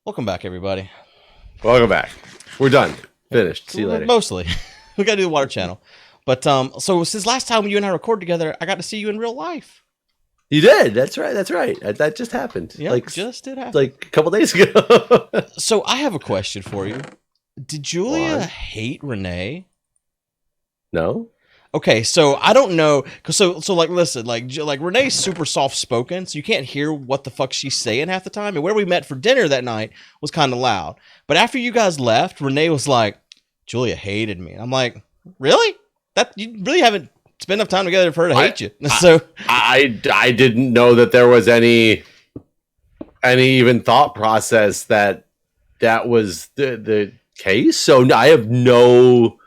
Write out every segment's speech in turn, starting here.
Welcome back, everybody. Welcome back. We're done. Finished. See you later. Mostly. We got to do the water channel. But so since last time you and I recorded together, I got to see you in real life. You did. That's right. That's right. That just happened. Yeah, just did happen. Like a couple days ago. So I have a question for you. Did Julia hate Renee? No. Okay, so I don't know, cause so like listen, like Renee's super soft spoken, so you can't hear what the fuck she's saying half the time. And where we met for dinner that night was kind of loud. But after you guys left, Renee was like, "Julia hated me." I'm like, "Really? That you really haven't spent enough time together for her to hate you?" So I didn't know that there was any even thought process that was the case. So I have no.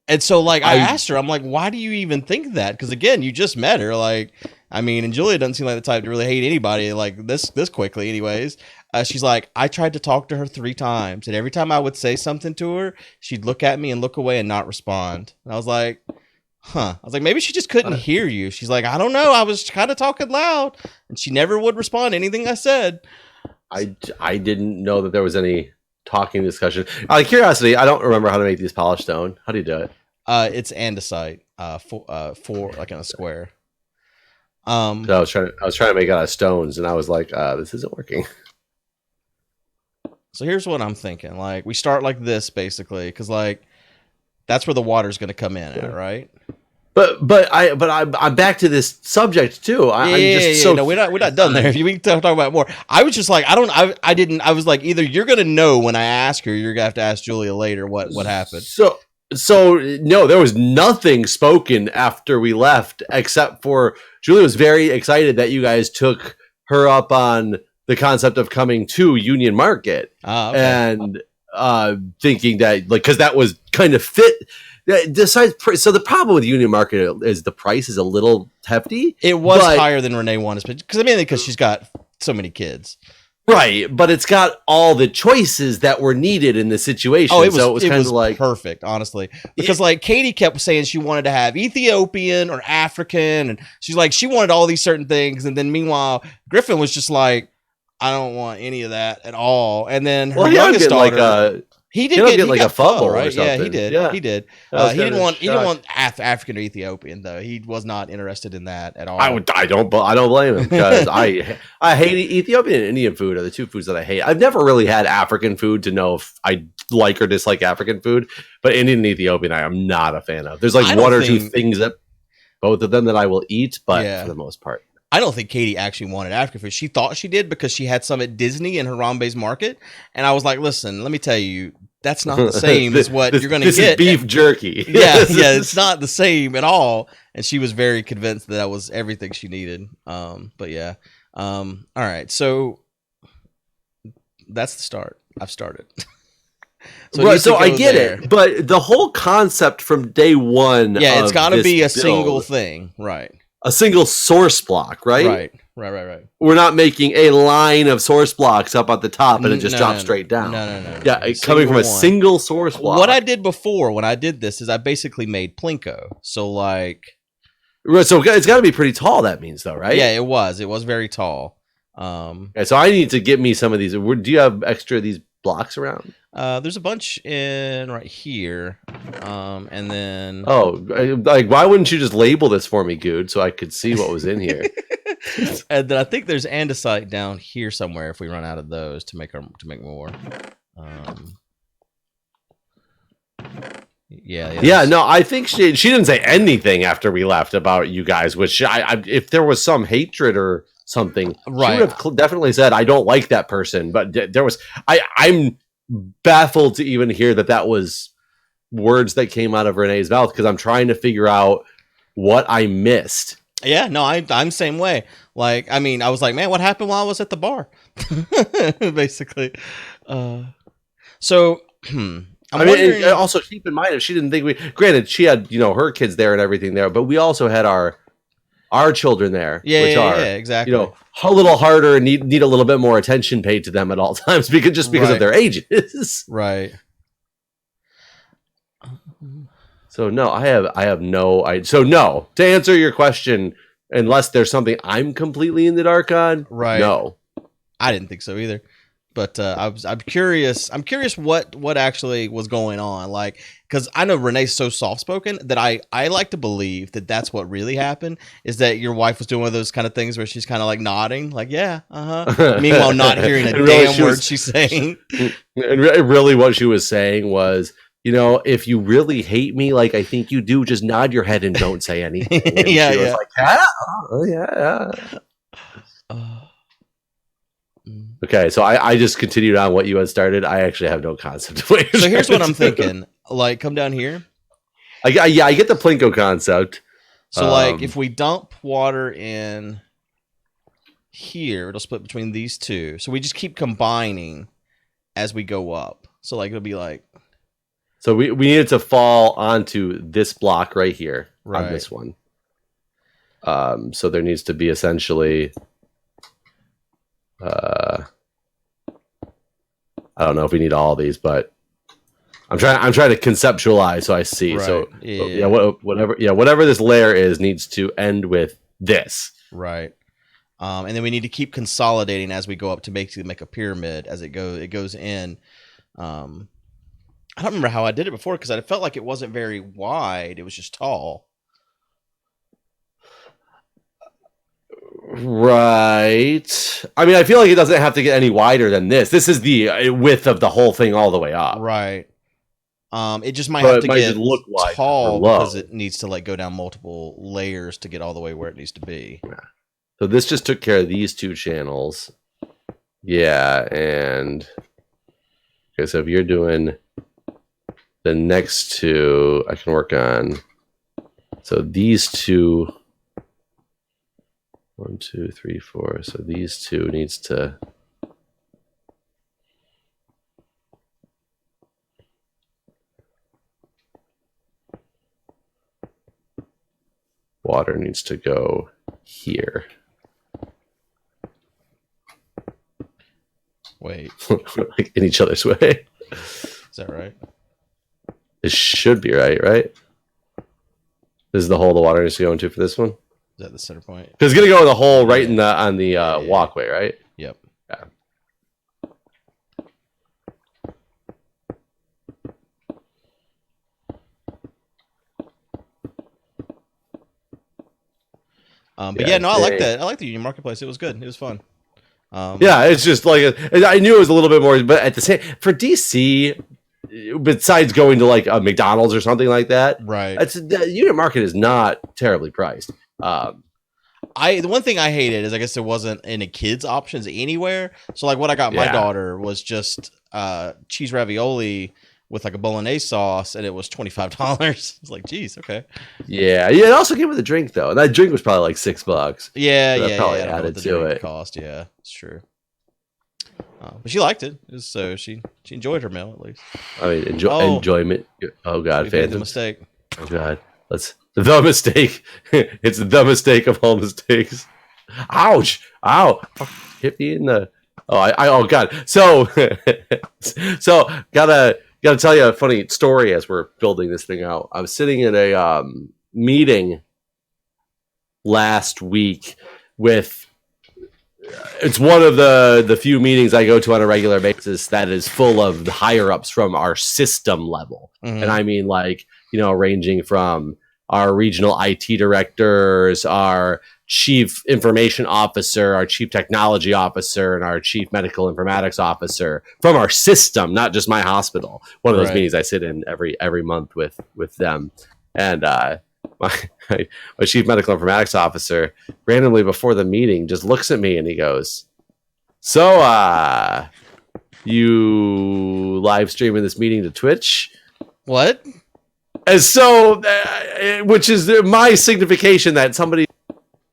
And so, like, I asked her, I'm like, why do you even think that? Because, again, you just met her. Like, I mean, and Julia doesn't seem like the type to really hate anybody like this quickly anyways. She's like, I tried to talk to her 3 times. And every time I would say something to her, she'd look at me and look away and not respond. And I was like, I was like, maybe she just couldn't hear you. She's like, I don't know. I was kind of talking loud. And she never would respond to anything I said. I didn't know that there was any talking discussion. Out of curiosity, I don't remember how to make these polished stone. How do you do it? It's andesite, four like in a square. So I was trying to make it out of stones, and I was like, this isn't working. So here's what I'm thinking. Like, we start like this basically, because like that's where the water's going to come in at, right? But I'm back to this subject too. No, we're not done there. If we can talk about it more. I was just like, I was like, either you're gonna know when I ask her, you're gonna have to ask Julia later what happened. So no, there was nothing spoken after we left, except for Julia was very excited that you guys took her up on the concept of coming to Union Market, and thinking that like because that was kind of fit. So the problem with Union Market is the price is a little hefty. It was higher than Renee wanted, because she's got so many kids, right? But it's got all the choices that were needed in the situation. It was kind of like perfect, honestly. Because like Katie kept saying she wanted to have Ethiopian or African, and she's like she wanted all these certain things, and then meanwhile Griffin was just like, I don't want any of that at all. And then her youngest daughter. He did get like a fumble, right? Yeah, he did. Yeah. He did. He didn't want African or Ethiopian though. He was not interested in that at all. I don't blame him because I hate Ethiopian and Indian food are the 2 foods that I hate. I've never really had African food to know if I like or dislike African food, but Indian and Ethiopian I am not a fan of. There's like 1 or 2 things that both of them that I will eat, but for the most part. I don't think Katie actually wanted African food. She thought she did because she had some at Disney in Harambe's Market. And I was like, listen, let me tell you, that's not the same as what you're going to get. This is beef jerky. Yeah, it's not the same at all. And she was very convinced that was everything she needed. But yeah. All right. So that's the start. I've started. So I get it. But the whole concept from day one. Yeah, it's got to be a single thing. Right. A single source block, right? Right. We're not making a line of source blocks up at the top and it just drops straight down. No. Yeah, coming from a single source block. What I did before when I did this is I basically made Plinko. So like... So it's got to be pretty tall, that means, though, right? Yeah, it was. It was very tall. So I need to get me some of these. Do you have extra of these blocks around? There's a bunch in right here, and then like why wouldn't you just label this for me, Guude, so I could see what was in here? And then I think there's andesite down here somewhere if we run out of those to make more. No, I think she didn't say anything after we left about you guys, which I if there was some hatred or something, right, she would have definitely said I don't like that person. But there was I'm baffled to even hear that was words that came out of Renee's mouth because I'm trying to figure out what I missed. Yeah, no, I'm same way. Like, I mean, I was like, man, what happened while I was at the bar? Basically. So I'm wondering... and also keep in mind if she didn't think granted she had her kids there and everything there, but we also had our children there, which are exactly a little harder and need a little bit more attention paid to them at all times because of their ages. Right. So no, I have no. So no, to answer your question, unless there's something I'm completely in the dark on, right? No, I didn't think so either. But I'm curious. I'm curious what actually was going on. Like, because I know Renee's so soft spoken that I like to believe that that's what really happened. Is that your wife was doing one of those kind of things where she's kind of like nodding, like yeah, meanwhile not hearing a damn word she's saying. And really, what she was saying was, you know, if you really hate me, like I think you do, just nod your head and don't say anything. And Yeah, she was yeah. like, yeah. Okay, so I just continued on what you had started. I actually have no concept of what you're So here's trying what to I'm do. thinking. Like, come down here. I get the Plinko concept. So like, if we dump water in here, it'll split between these two. So we just keep combining as we go up. So like, it'll be like. So we need it to fall onto this block right here on this one. So there needs to be essentially. I don't know if we need all these, but I'm trying to conceptualize so I see. Right. So whatever this layer is needs to end with this. Right. And then we need to keep consolidating as we go up to make a pyramid as it goes in. I don't remember how I did it before because I felt like it wasn't very wide. It was just tall. Right. I mean, I feel like it doesn't have to get any wider than this. This is the width of the whole thing all the way up. Right. It just might have to get look tall because it needs to like go down multiple layers to get all the way where it needs to be. Yeah. So this just took care of these two channels. Yeah, and okay, so if you're doing the next two, I can work on. So these two. 1, 2, 3, 4. So these two needs to. Water needs to go here. Wait. Like in each other's way. Is that right? It should be right? This is the hole the water needs to go into for this one? Is that the center point? Because it's going to go in the hole right on the walkway, right? Yep. Yeah. But yeah, no, I like that. I like the Union Marketplace. It was good. It was fun. Yeah, it's just like I knew it was a little bit more, but at the same for DC, besides going to like a McDonald's or something like that, right? The Unit Market is not terribly priced. The one thing I hated is I guess there wasn't any kids options anywhere. So like what I got my daughter was just cheese ravioli with like a bolognese sauce, and it was $25. It's like, geez, okay. Yeah. It also came with a drink though, and that drink was probably like $6. Yeah, so yeah, probably yeah. added to it. Cost, yeah, it's true. But she liked it, so she enjoyed her meal at least. I mean, enjoyment. Oh God, made the mistake. Oh God, the mistake. It's the mistake of all mistakes. Ouch! Ow! Hit me in the. Oh God. So gotta tell you a funny story as we're building this thing out. I was sitting in a meeting last week with. It's one of the few meetings I go to on a regular basis that is full of the higher ups from our system level, and I mean like ranging from our regional IT directors, our chief information officer, our chief technology officer, and our chief medical informatics officer from our system, not just my hospital. One of those meetings I sit in every month with them, and my chief medical informatics officer randomly before the meeting just looks at me and he goes, "So, you live streaming this meeting to Twitch?" What? And so, which is my signification that somebody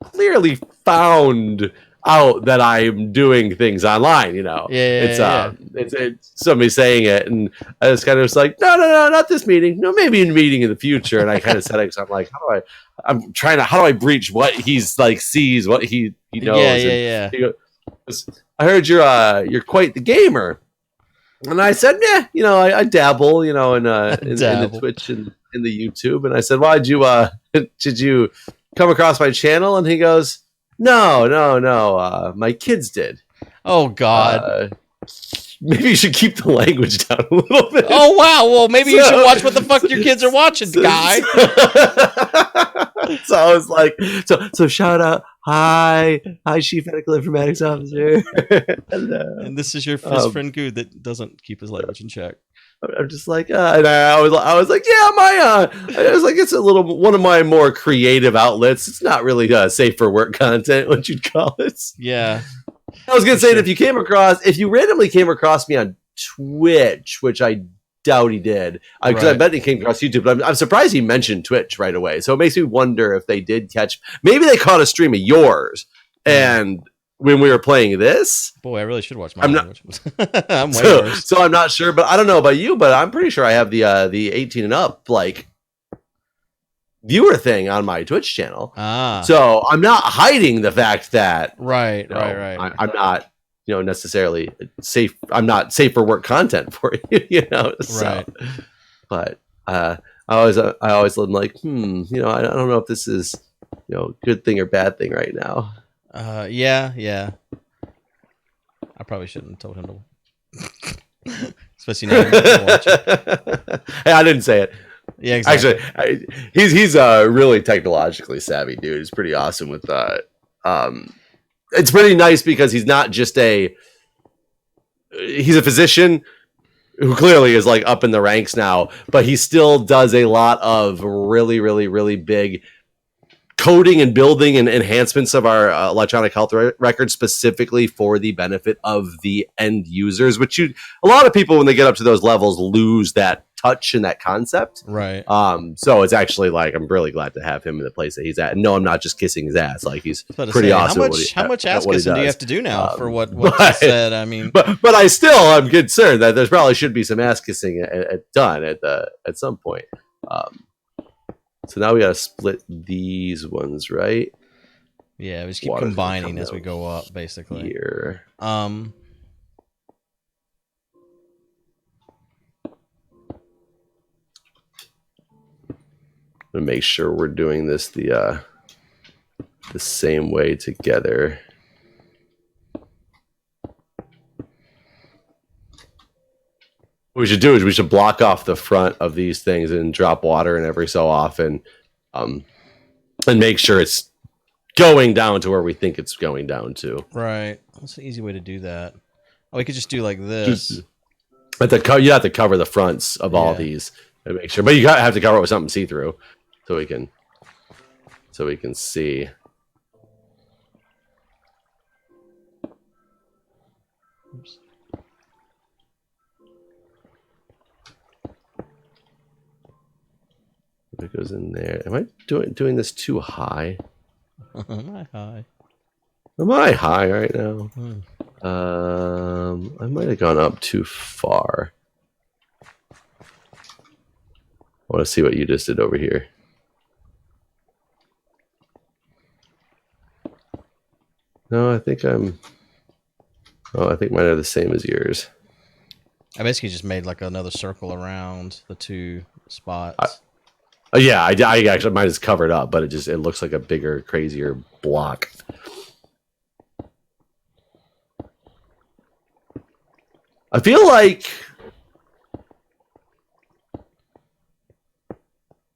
clearly found out that I'm doing things online, It's somebody saying it, and I just kind of was like, no, not this meeting. No, maybe in a meeting in the future. And I kind of said it because I'm like, how do I breach what he's like sees, what he knows? Yeah. He goes, I heard you're quite the gamer. And I said, yeah, I dabble, in the Twitch and in the YouTube. And I said, why did you come across my channel? And he goes, no, my kids did. Oh God. maybe you should keep the language down a little bit. Oh wow! Well, maybe you should watch what the fuck your kids are watching, guy. So I was like, so shout out, hi, Chief Medical Informatics Officer. Hello. And this is your friend Guude that doesn't keep his language in check. I'm just like, and I was like, yeah, I was like, it's a little one of my more creative outlets. It's not really safe for work content, what you'd call it. Yeah. I was gonna say that if you randomly came across me on Twitch, which I doubt he did, because I bet he came across YouTube, but I'm surprised he mentioned Twitch right away. So it makes me wonder if they did maybe they caught a stream of yours, and when we were playing this, boy, I really should watch my language. I'm way worse. So I'm not sure, but I don't know about you, but I'm pretty sure I have the 18 and up like viewer thing on my Twitch channel. So I'm not hiding the fact that right. I'm not necessarily safe. I'm not safe for work content for you. So, right. But I always am like, I don't know if this is good thing or bad thing right now. Yeah. I probably shouldn't have told him to. Especially now you're watching. Hey, I didn't say it. Yeah, exactly. Actually, he's really technologically savvy dude. He's pretty awesome with it's pretty nice because he's not just he's a physician who clearly is like up in the ranks now, but he still does a lot of really, really, really big coding and building and enhancements of our electronic health records specifically for the benefit of the end users, which a lot of people when they get up to those levels lose that touch and that concept. Right. So it's actually like I'm really glad to have him in the place that he's at. And no, I'm not just kissing his ass. Like he's pretty awesome. How much ass kissing do you have to do now for what you said? I mean, but I'm concerned that there probably should be some ass kissing done at some point. So now we got to split these ones, right? Yeah, we just keep combining as we go up, basically. Here. To make sure we're doing this the same way together. What we should do is we should block off the front of these things and drop water in every so often, and make sure it's going down to where we think it's going down to. Right. That's an easy way to do that. Oh, we could just do like this. But you have to cover the fronts of all these and make sure. But you have to cover it with something see-through so we can see. Oops. It goes in there. Am I doing this too high? Am I high? Am I high right now? I might have gone up too far. I want to see what you just did over here. No, I think mine are the same as yours. I basically just made like another circle around the two spots. Yeah, I actually mine is covered up, but it looks like a bigger, crazier block. I feel like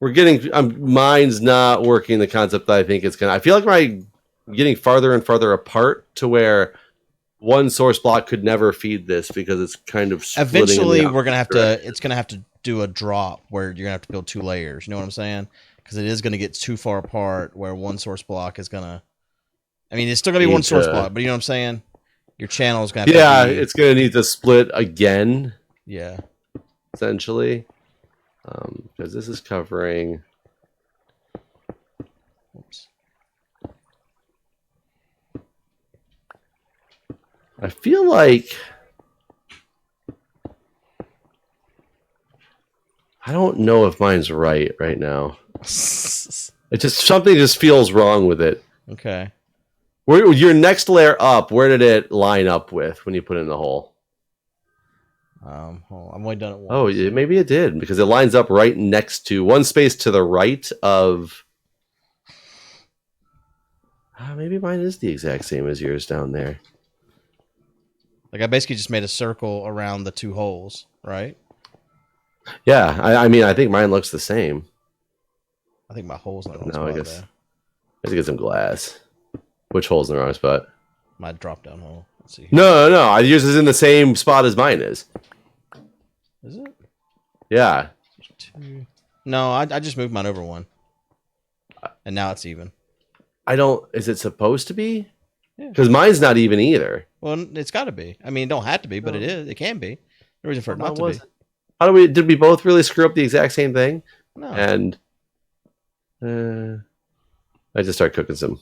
mine's not working the concept that I think it's gonna. I feel like I'm getting farther and farther apart to where one source block could never feed this because it's kind of eventually we're gonna have to. It's gonna have to do a drop where you're gonna have to build two layers. You know what I'm saying? Because it is gonna get too far apart where one source block is gonna. I mean, it's still gonna be one source block, but you know what I'm saying? Your channel is gonna. Have to be, it's gonna need to split again. Yeah. Essentially, because this is covering. Oops. I feel like I don't know if mine's right now. It just something just feels wrong with it. Okay. Where your next layer up? Where did it line up with when you put it in the hole? Hold on, I've only done it once. Oh, maybe it did because it lines up right next to one space to the right of. Maybe mine is the exact same as yours down there. Like I basically just made a circle around the 2 holes, right? Yeah, I mean, I think mine looks the same. I think my hole's in the wrong No, I spot guess there. I have to get some glass. Which hole's in the wrong spot? My drop down hole. Let's see. No. Yours is in the same spot as mine is. Is it? Yeah. 2. No, I just moved mine over 1. And now it's even. Is it supposed to be? Yeah. Because mine's not even either. Well, it's got to be. I mean, it don't have to be, but it is. It can be. No reason for it not to be. Did we both really screw up the exact same thing? No. And I just start cooking some.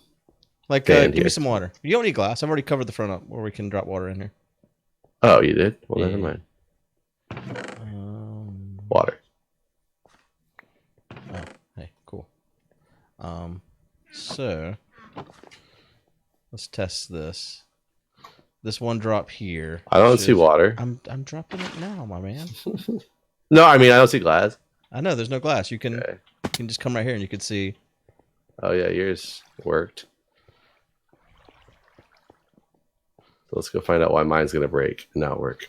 Like, give me some water. You don't need glass. I've already covered the front up where we can drop water in here. Oh, you did? Well, Yeah. never mind. Water. Oh, hey, cool. So let's test this. This one drop here. I don't see water. I'm dropping it now, my man. No, I mean I don't see glass. I know there's no glass. You can just come right here and you can see. Oh yeah, yours worked. So let's go find out why mine's gonna break and not work.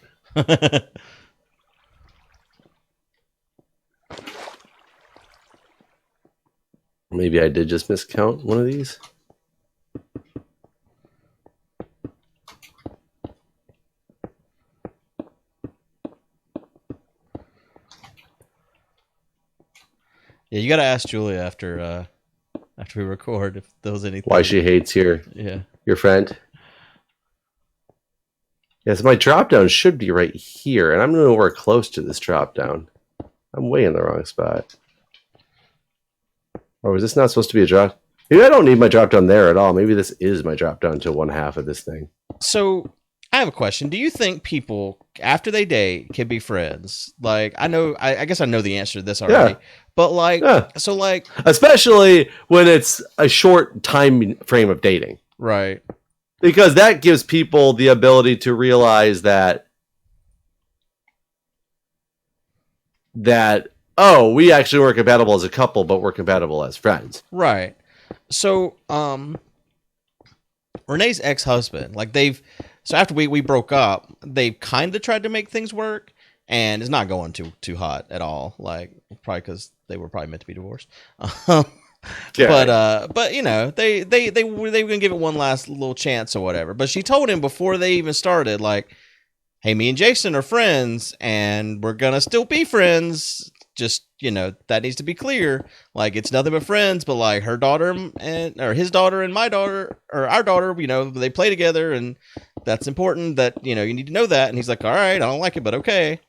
Maybe I did just miscount one of these. Yeah, you gotta ask Julia after we record if there was anything. Why she hates your friend. Yes, my drop down should be right here, and I'm nowhere close to this drop down. I'm way in the wrong spot. Or was this not supposed to be a drop? Maybe I don't need my drop down there at all. Maybe this is my drop down to 1/2 of this thing. So I have a question. Do you think people after they date can be friends? Like I know, I guess I know the answer to this already. Yeah. But like, so like, especially when it's a short time frame of dating, right? Because that gives people the ability to realize that oh, we actually were compatible as a couple, but we're compatible as friends. Right. So, Renee's ex-husband, like so after we broke up, they kind of tried to make things work, and it's not going too hot at all. Like probably because they were probably meant to be divorced. Yeah. But you know, they were gonna give it one last little chance or whatever. But she told him before they even started, like, hey, me and Jason are friends, and we're gonna still be friends. Just, you know, that needs to be clear. Like, it's nothing but friends, but like her daughter or his daughter and my daughter or our daughter, you know, they play together, and that's important. That, you know, you need to know that. And he's like, all right, I don't like it, but okay.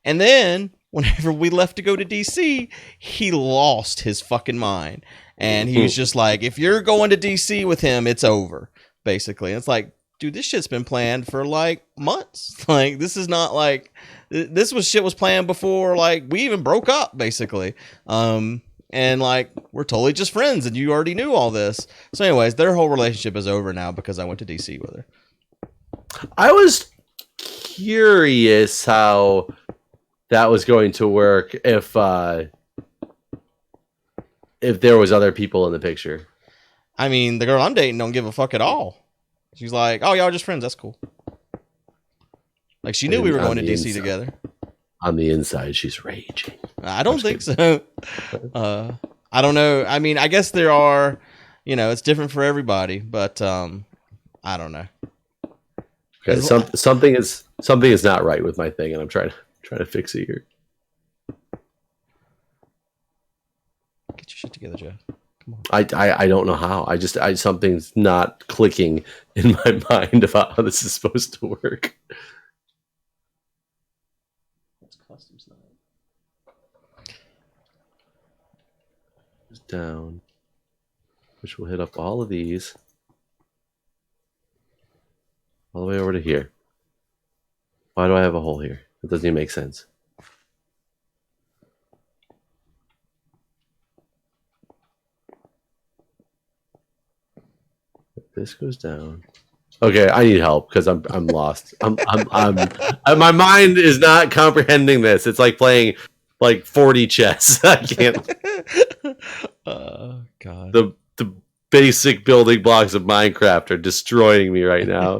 And then whenever we left to go to DC, he lost his fucking mind. And he was just like, if you're going to DC with him, it's over, basically. And it's like, dude, this shit's been planned for like months. Like, this is not like, shit was planned before, like, we even broke up, basically. And like, we're totally just friends, and you already knew all this. So anyways, their whole relationship is over now because I went to DC with her. I was curious how that was going to work if there was other people in the picture. I mean, the girl I'm dating don't give a fuck at all. She's like, oh, y'all are just friends. That's cool. Like, she knew we were going to DC together. On the inside, she's raging. I don't think so. I don't know. I mean, I guess there are, you know, it's different for everybody, but I don't know. Okay, something is not right with my thing, and I'm trying to fix it here. Get your shit together, Jeff. Come on. I don't know how. Something's not clicking in my mind about how this is supposed to work. It's custom stuff. Down, which will hit up all of these, all the way over to here. Why do I have a hole here? It doesn't even make sense. This goes down. Okay, I need help because I'm lost. My mind is not comprehending this. It's like playing like 40 chess. I can't. God. The basic building blocks of Minecraft are destroying me right now.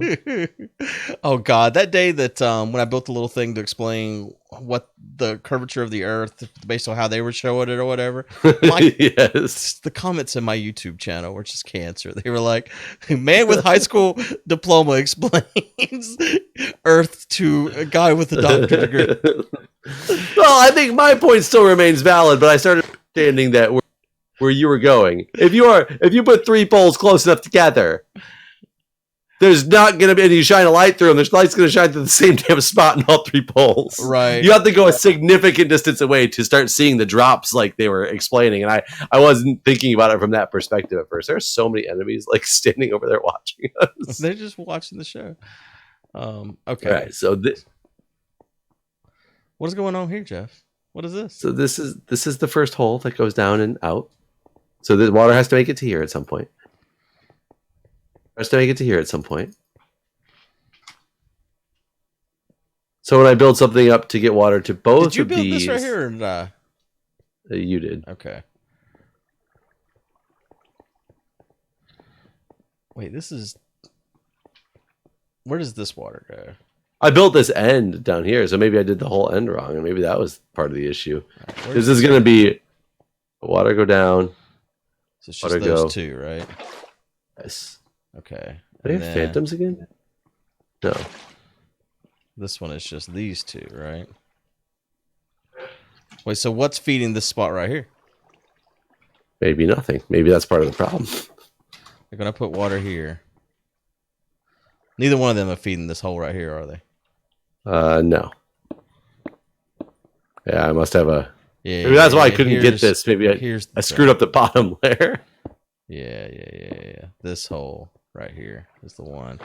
Oh God, that day that when I built the little thing to explain what the curvature of the Earth based on how they were showing it or whatever, Yes. the comments in my YouTube channel were just cancer. They were like, "Man with high school diploma explains Earth to a guy with a doctorate degree." Well, I think my point still remains valid, but I started understanding that where you were going. If you put 3 poles close enough together, there's not going to be, and you shine a light through them, there's light's going to shine through the same damn spot in all 3 poles. Right. You have to go a significant distance away to start seeing the drops like they were explaining. And I wasn't thinking about it from that perspective at first. There's so many enemies like standing over there watching us. They're just watching the show. Okay. All right. So what is going on here, Jeff? What is this? So this is the first hole that goes down and out. So the water has to make it to here at some point. Has to make it to here at some point. So when I build something up to get water to both of these... Did you build this right here? Or did I? You did. Okay. Wait, this is... Where does this water go? I built this end down here, so maybe I did the whole end wrong, and maybe that was part of the issue. Right, this is going to be water go down. So it's just those 2, right? Yes. Okay. Do they have phantoms again? No. This one is just these 2, right? Wait, so what's feeding this spot right here? Maybe nothing. Maybe that's part of the problem. They're going to put water here. Neither one of them are feeding this hole right here, are they? No. Yeah, I must have a... Yeah, maybe that's why I couldn't get this. Maybe I screwed up the bottom layer. Yeah. This hole right here is the one.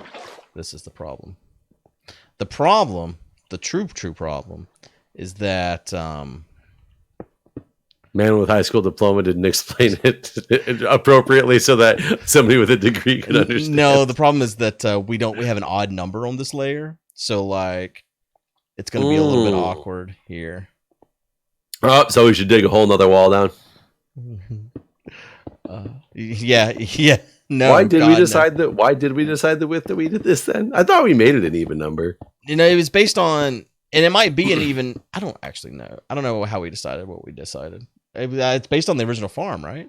This is the problem. The problem, the true problem, is that man with high school diploma didn't explain it appropriately so that somebody with a degree could understand. No, the problem is that we have an odd number on this layer, so like it's going to be a little bit awkward here. Oh, so we should dig a whole nother wall down. Yeah. No. Why did we decide that? Why did we decide the width that we did this then? I thought we made it an even number. It was based on, and it might be an even. I don't actually know. I don't know how we decided what we decided. It's based on the original farm, right?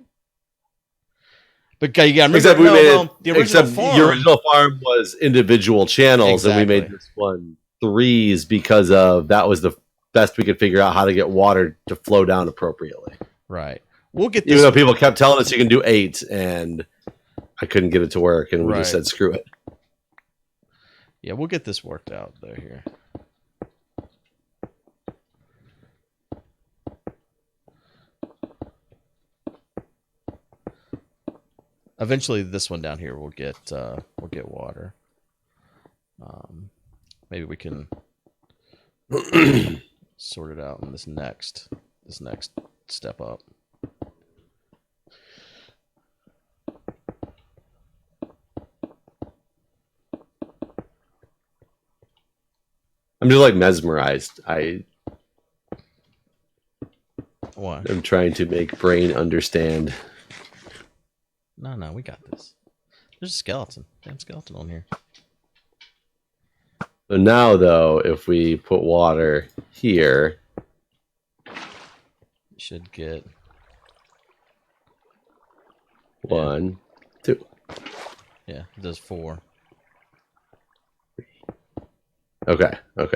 But you got to remember, the original farm was individual channels, exactly. And we made this one 3s because that was the best we could figure out how to get water to flow down appropriately. Right. We'll get this. Even though people kept telling us you can do 8, and I couldn't get it to work, and we just said screw it. Yeah, we'll get this worked out though here. Eventually, this one down here will get water. Maybe we can sort it out in this next step up. I'm just like mesmerized. Why? I'm trying to make brain understand. No, we got this. There's a skeleton. Damn skeleton on here. So now, though, if we put water here, you should get 1, 2. Yeah, it does 4. Okay. So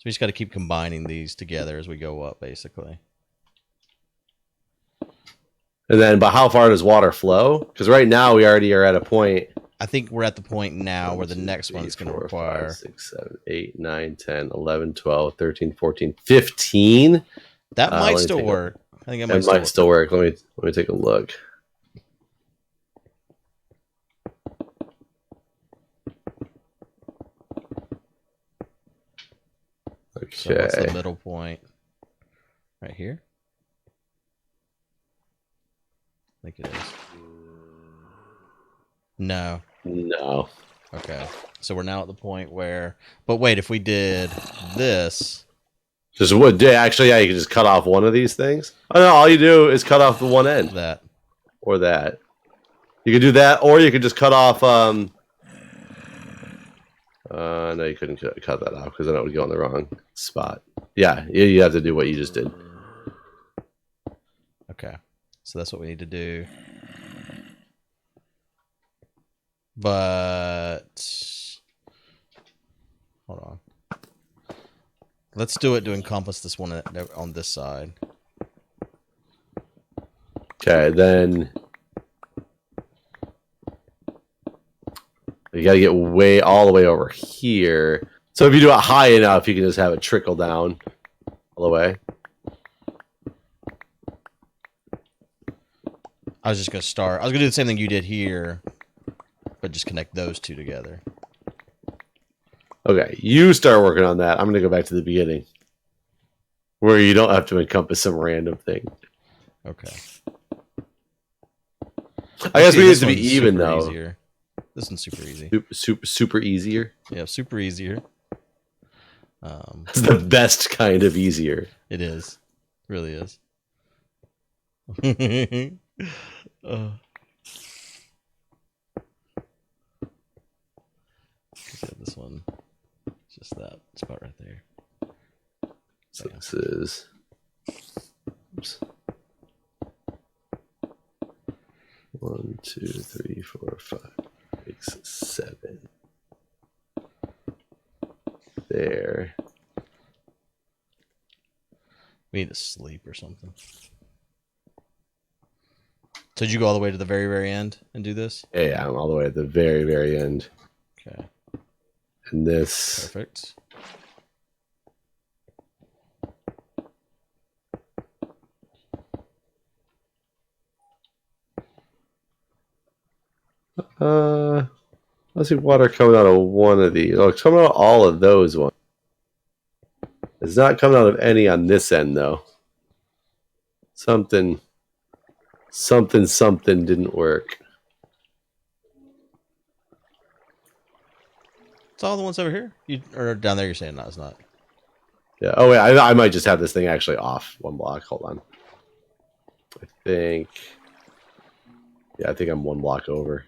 we just got to keep combining these together as we go up, basically. And then, but how far does water flow? Because right now we already are at a point. I think we're at the point now where the next one is going to require 5, 6, 7, 8, 9, 10, 11, 12, 13, 14, 15. That might still work. I think it might still work. Let me take a look. Okay. So what's the middle point? Right here? I think it is. No. Okay. So we're now at the point where, but wait, if we did this, just would actually, yeah, you can just cut off one of these things. Oh no, all you do is cut off the one end. that. Or that. You could do that, or you could just cut off. No, you couldn't cut that off because then it would go in the wrong spot. Yeah, you have to do what you just did. Okay, so that's what we need to do. But hold on. Let's do it to encompass this one on this side. Okay, then you got to get all the way over here. So if you do it high enough, you can just have it trickle down all the way. I was just going to start. I was going to do the same thing you did here, but just connect those two together. Okay, you start working on that. I'm going to go back to the beginning, where you don't have to encompass some random thing. Okay. I guess we need to be even, though. Easier. This one's super easy. Super easier? Yeah, super easier. It's the best kind of easier. It is. It really is. This one. Just that spot right there. So this is... Oops. 1, 2, 3, 4, 5, 6, 7. There. We need to sleep or something. So did you go all the way to the very, very end and do this? Yeah, I'm all the way at the very, very end. Okay. And this... Perfect. Let's see water coming out of one of these. Oh, it's coming out of all of those ones. It's not coming out of any on this end, though. Something didn't work. It's all the ones over here? Or down there you're saying no, it's not. Yeah. Oh, wait, I might just have this thing actually off one block. Hold on. I think... Yeah, I think I'm one block over.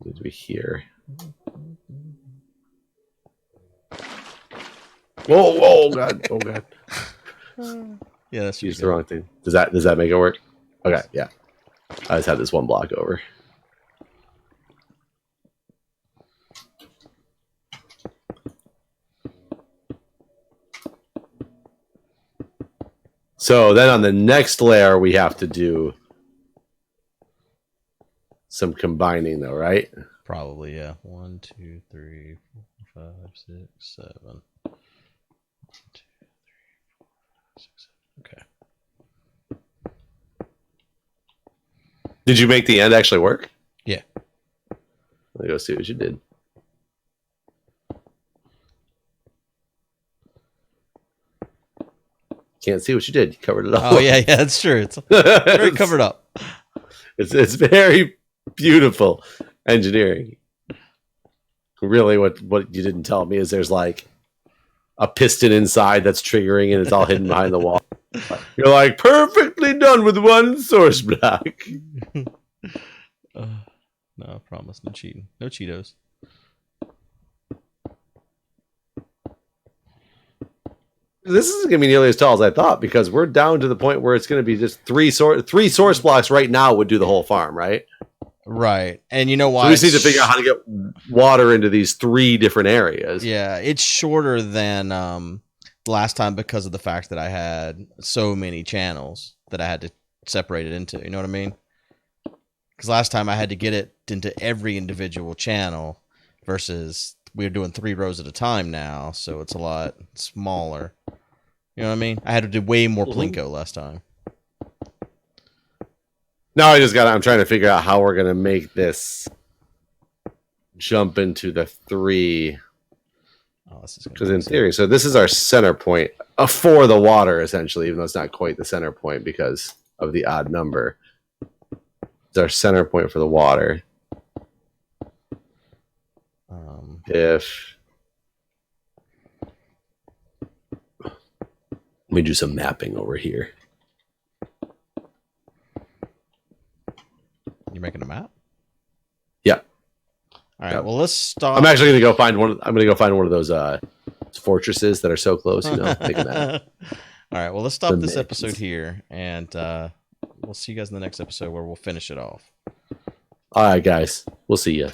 Need to be here. Whoa, God. Oh, God. Yeah, that's Use the wrong thing. Does that make it work? Okay, yeah. I just had this one block over. So then on the next layer, we have to do some combining, though, right? Probably, yeah. 1, 2, 3, 4, 5, 6, 7. 1, 2, 3, 4, 5, 6, 7. Okay. Did you make the end actually work? Yeah. Let me go see what you did. Can't see what you did. You covered it up. Oh, yeah, that's true. It's very covered up. It's very beautiful engineering. Really, what you didn't tell me is there's like a piston inside that's triggering and it's all hidden behind the wall. You're like, perfectly done with one source block. No, I promise. No cheating. No Cheetos. This isn't going to be nearly as tall as I thought because we're down to the point where it's going to be just three source blocks right now would do the whole farm, right? Right. And you know why? So we just need to figure out how to get water into these 3 different areas. Yeah, it's shorter than last time because of the fact that I had so many channels that I had to separate it into. You know what I mean? Because last time I had to get it into every individual channel versus we're doing 3 rows at a time now, so it's a lot smaller. You know what I mean? I had to do way more Plinko last time. Now I'm trying to figure out how we're going to make this jump into the 3. Because in theory, so this is our center point for the water, essentially, even though it's not quite the center point because of the odd number. It's our center point for the water. if let me do some mapping over here. You're making a map? Yeah. All right. Well, let's stop. I'm actually gonna go find one. I'm gonna go find one of those fortresses that are so close. You know, make a map. All right. Well, let's stop this episode here, and we'll see you guys in the next episode where we'll finish it off. All right, guys. We'll see you.